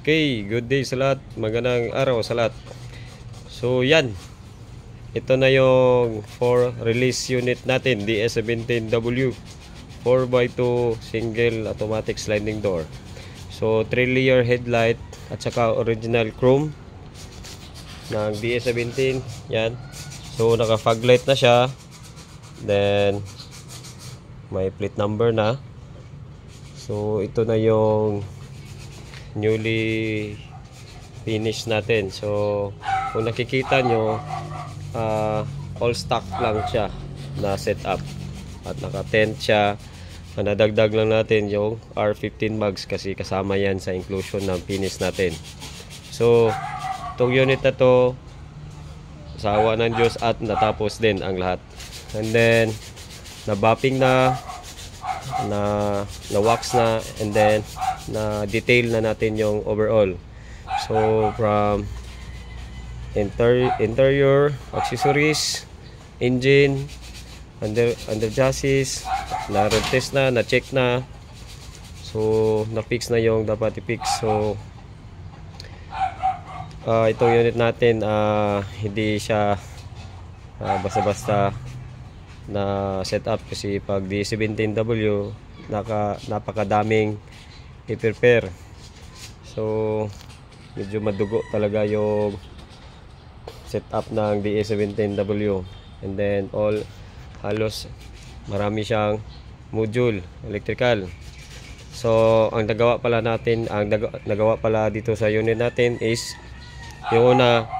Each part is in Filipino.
Okay, good day sa lahat. Magandang araw sa lahat. So yan, ito na yung 4 release unit natin, DS17W 4x2 single automatic sliding door. So 3 layer headlight at saka original chrome ng DS17. Yan. So naka fog light na siya. Then may plate number na. So ito na yung newly finished natin. So kung nakikita nyo, all stock lang siya na setup at naka tent siya. Nadagdag lang natin yung R15 mags kasi kasama yan sa inclusion ng finish natin. So itong unit na to, sa awa ng Diyos at natapos din ang lahat. And then nabapping na wax na, and then na detail na natin yung overall. So from interior, accessories, engine, under chassis, na road test na check na. So na fix na yung dapat i-fix. So itong unit natin hindi siya basta-basta na setup kasi pag D17W napakadaming i-prepare. So medyo madugo talaga yung setup ng DS17W, and then halos marami siyang module electrical. So ang nagawa pala dito sa unit natin is yung una,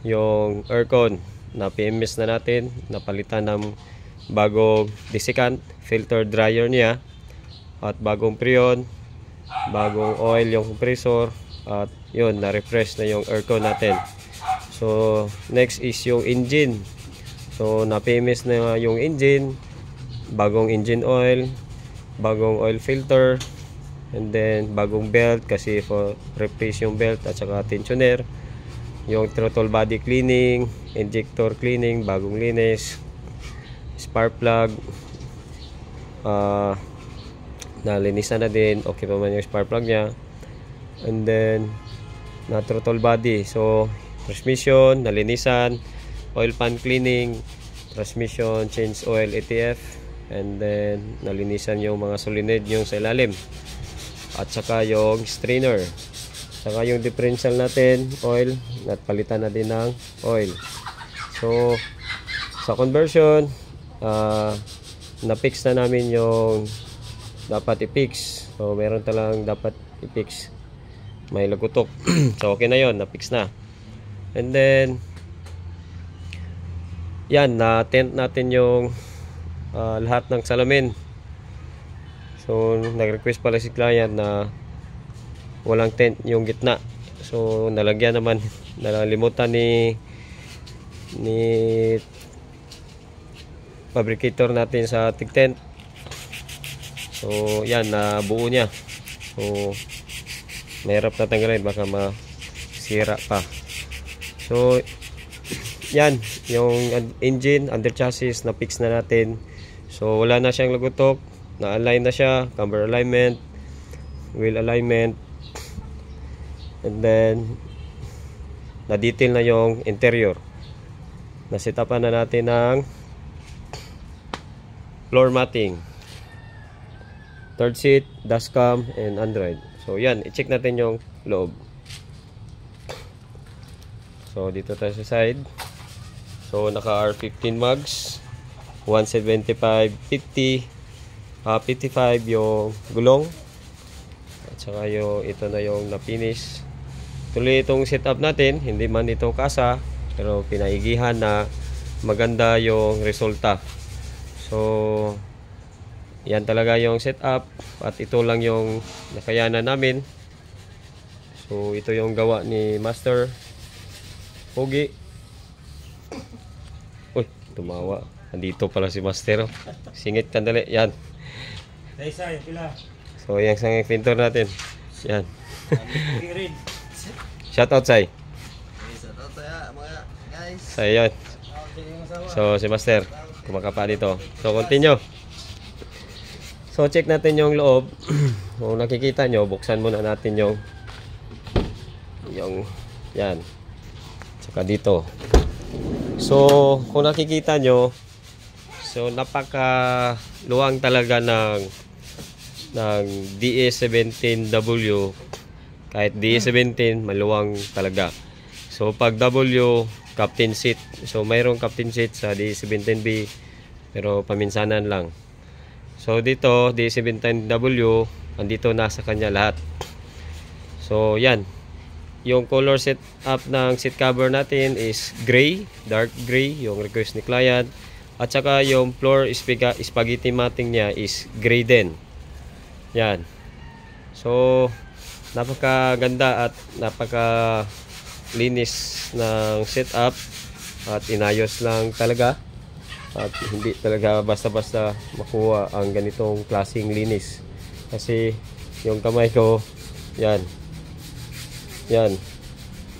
yung aircon na PMS na natin, napalitan ng bagong desiccant, filter dryer niya, at bagong freon, bagong oil yung compressor, at yun, na-refresh na yung aircon natin. So next is yung engine. So na-PMS na yung engine, bagong engine oil, bagong oil filter, and then bagong belt kasi for replace yung belt at saka tensioner. Yung throttle body cleaning, injector cleaning, bagong linis, spark plug, nalinisan na din, okay pa man yung spark plug nya. And then na throttle body, so transmission nalinisan, oil pan cleaning, transmission change oil ATF, and then nalinisan yung mga solenoid yung sa ilalim, at saka yung strainer, saka yung differential natin oil, at palitan na din ng oil. So sa conversion, na-fix na namin yung dapat i-fix. So meron talang dapat i-fix, may lagutok. So okay na yon, na-fix na. And then yan, na-tent natin yung lahat ng salamin. So nag-request pala si client na walang tent yung gitna. So nalagyan naman, nalimutan ni fabricator natin sa tig tent. So yan, nabuo niya. So mahirap na tanggalin, baka masira pa. So yan, yung engine, under chassis, na fix na natin. So wala na siyang lagutok, na-align na siya, camber alignment, wheel alignment, and then na-detail na yung interior. Na-setapan na natin ng floor matting, third seat, dashcam, and Android. So yan, i-check natin yung loob. So dito tayo sa side. So naka R15 mags, 175, 50, 55 yung gulong, at saka yung ito na yung na-finish. Tuloy itong setup natin, hindi man ito kasa, pero pinaigihan na maganda yung resulta. So yan talaga yung setup, at ito lang yung nakayanan namin. So ito yung gawa ni Master Pogi. Uy, tumawa. Andito pala si Master. Singit kandali. Yan. So yung sang pintor natin. Yan. Shoutout Sai. Shoutout saya mga guys. So yan. So si Master kumakapa dito. So continue. So check natin yung loob. Kung nakikita nyo, buksan muna natin yung Yung yan. Tsaka dito. So, kung nakikita nyo, so napaka luwang talaga ng DA17W. Kahit DA17 maluwang talaga. So pag W, captain seat. So mayroong captain seat sa DA17B, pero paminsanan lang. So dito DA17W, andito na sa kanya lahat. So yan, yung color setup ng seat cover natin is gray, dark gray, yung request ni client. At saka yung floor spaghetti matting niya is gray din. Yan. So napakaganda at napaka linis ng setup at inayos lang talaga at hindi talaga basta-basta makuha ang ganitong klaseng linis, kasi yung kamay ko yan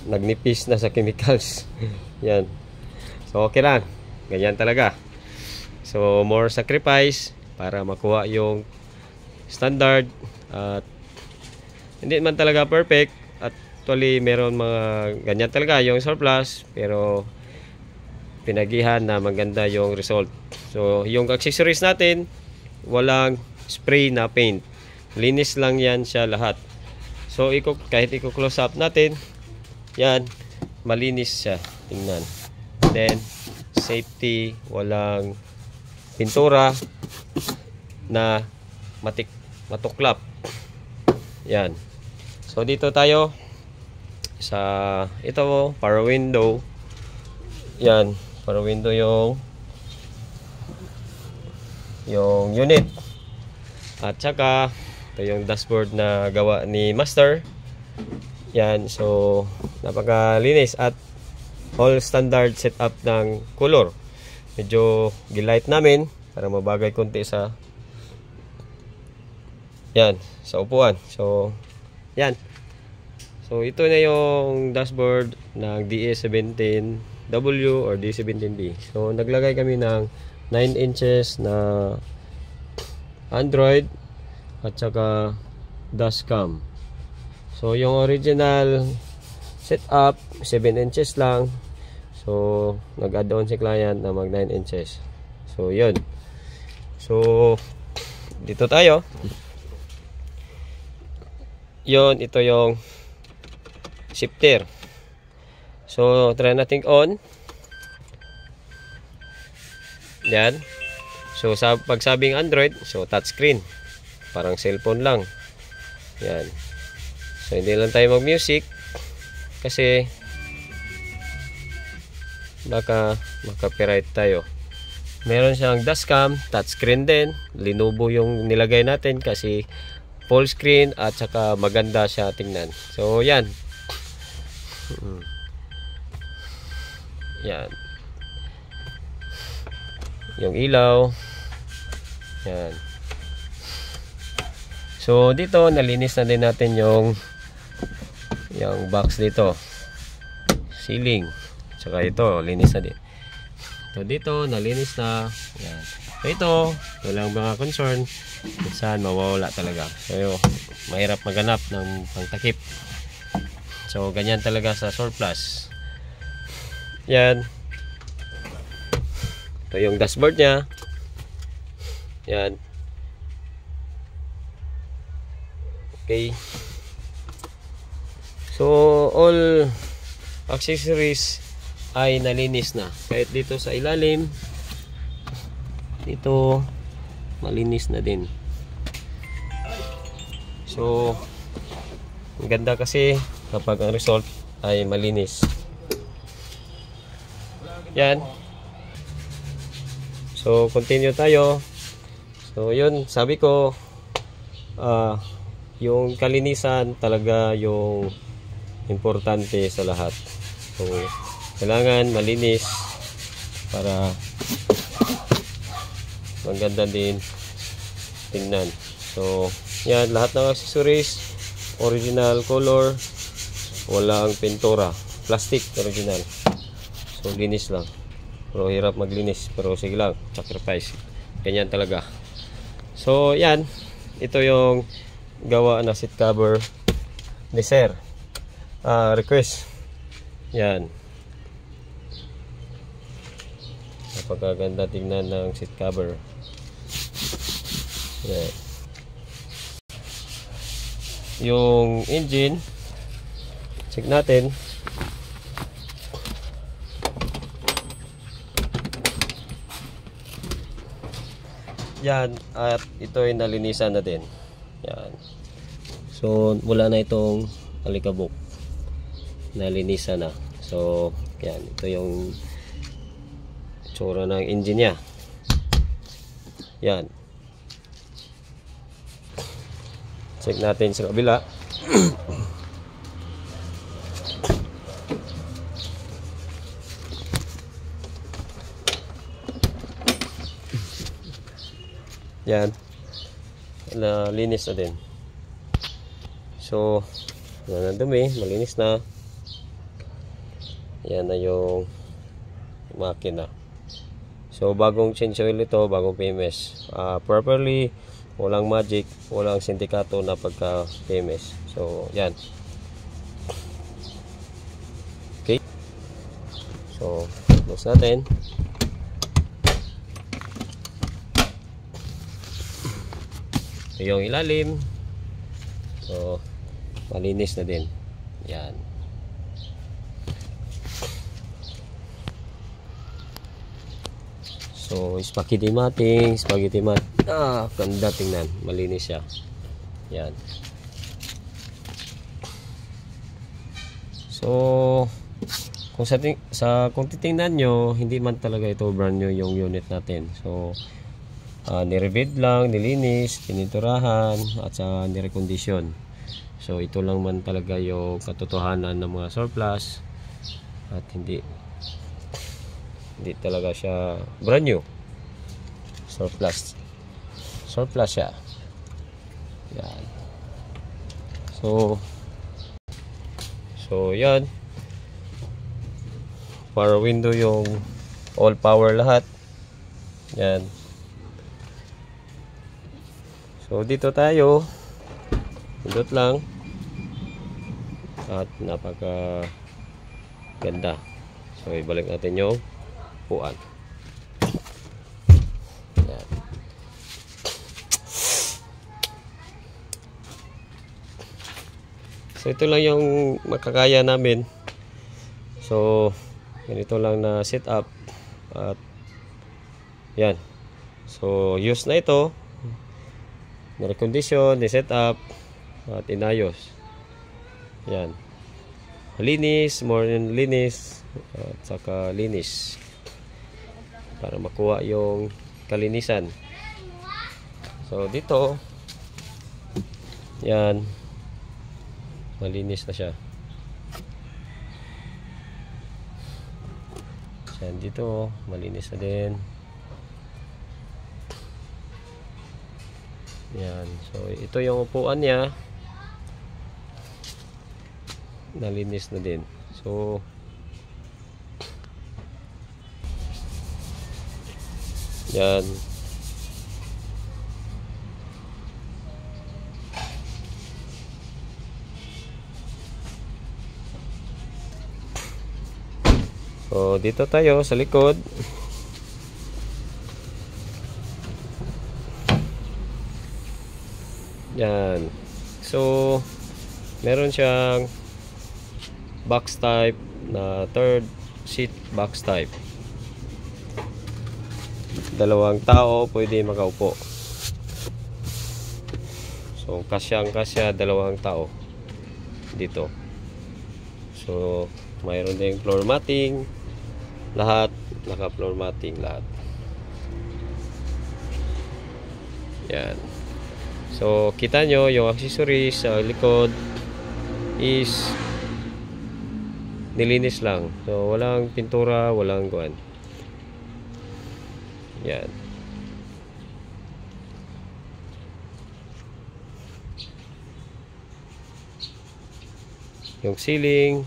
nagnipis na sa chemicals. Yan. So okay lang, ganyan talaga. So more sacrifice para makuha yung standard at hindi man talaga perfect. Actually, meron mga ganyan talaga yung surplus, pero pinagihan na maganda yung result. So, yung accessories natin, walang spray na paint. Linis lang yan siya lahat. So, kahit i-close up natin, yan, malinis siya. Tingnan. Then, safety, walang pintura na matuklap. Yan. So dito tayo sa ito, power window. Yan, power window yung unit. At saka ito yung dashboard na gawa ni Master. Yan, so napakalinis at all standard setup ng color. Medyo gilight namin para mabagay konti sa sa upuan. So yan. So ito na yung dashboard ng DA17W or DA17B. So naglagay kami ng 9 inches na Android at saka dashcam. So yung original setup 7 inches lang. So nag-add on si client na mag 9 inches. So yun. So dito tayo. Yun, ito yung shifter. So try natin on. Yan. So pag sabing Android, so touchscreen, parang cellphone lang. Yan. So hindi lang tayo mag music kasi baka copyright tayo. Meron siyang dashcam, touchscreen din. Lenovo yung nilagay natin kasi full screen at saka maganda siya tingnan. So yan. Yan. Yung ilaw. Yan. So dito nalinis na din natin yung box dito. Ceiling. Saka ito linis na din. So dito nalinis na. Yan. So ito walang mga concern. Minsan mawawala talaga. So mahirap maghanap ng pangtakip. So ganyan talaga sa surplus. Yan. Ito yung dashboard niya. Yan. Okay. So all accessories ay nalinis na. Kahit dito sa ilalim, dito malinis na din. So ang ganda kasi kapag ang result ay malinis. Yan. So continue tayo. So yun, sabi ko yung kalinisan talaga yung importante sa lahat. So kailangan malinis para maganda din tingnan. So yan, lahat ng accessories original color, walang pintura, plastic original. So linis lang, pero hirap maglinis, pero sige lang, sacrifice, ganyan talaga. So yan, ito yung gawa na seat cover ni Sir. request. Yan. Napakaganda tingnan ng seat cover. Yan. Yung engine, check natin. Yan, at ito ay nalinisan na din. Yan. So, wala na itong alikabok. Nalinisan na. So, yan. Ito yung tsura ng engine niya. Yan. Check natin sa kabila. Yan. Linis na din. So, yan ang dumi. Malinis na. Yan na yung makina. So, bagong change oil ito. Bagong PMS. Properly, walang magic. Walang sindikato na pagka PMS. So, yan. Okay. So, close natin. Yung ilalim, so malinis na din. Yan. So spaghetti mat. Ganda tingnan, malinis siya. Yan. So kung titingnan nyo, hindi man talaga ito brand new yung unit natin. So nirevid lang, nilinis, tiniturahan, at sa nirekondisyon. So ito lang man talaga yung katotohanan ng mga surplus, at hindi talaga siya brand new. Surplus siya. Yan. So yan, power window, yung all power lahat. Yan. So dito tayo, pindot lang, at napaka ganda. So ibalik natin yung upuan. Yan. So ito lang yung makakaya namin. So ganito lang na setup, at yan. So use na ito, na-recondition, ni-set up, at inayos. Yan. Linis, more than linis, at saka linis. Para makuha yung kalinisan. So, dito, yan, malinis na siya. Yan, dito, malinis na din. Yan. So, ito yung upuan niya. Nalinis na din. So, yan. So, dito tayo sa likod. Yan. So, meron siyang box type na third seat box type. Dalawang tao pwede makaupo. So, kasyang-kasya dalawang tao dito. So, mayroon ding floor matting. Lahat, naka-floor matting lahat. Yan. So, kita nyo yung accessories sa likod is nilinis lang. So, walang pintura, walang guwan. Yan. Yung ceiling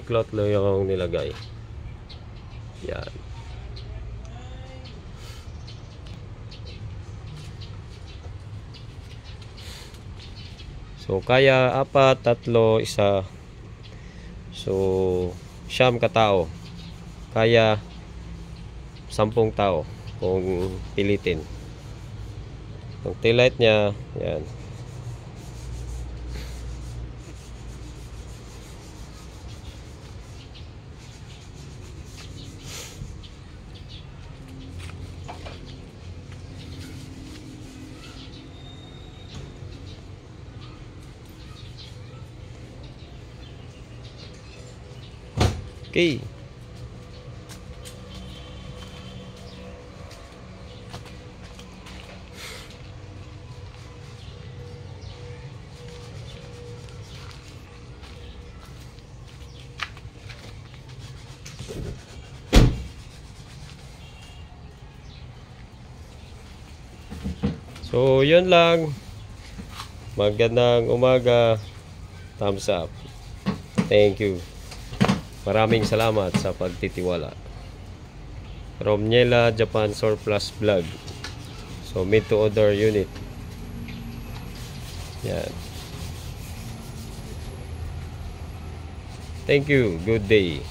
cloth lang yung nilagay. Yan. So kaya 4, 3, 1. So 9 katao. Kaya 10 tao kung pilitin. Ang taillight niya, yan. Okay. So, yun lang. Magandang umaga. Thumbs up. Thank you. Maraming salamat sa pagtitiwala. From Niela Japan Surplus Vlog. So, made to order unit. Yan. Thank you. Good day.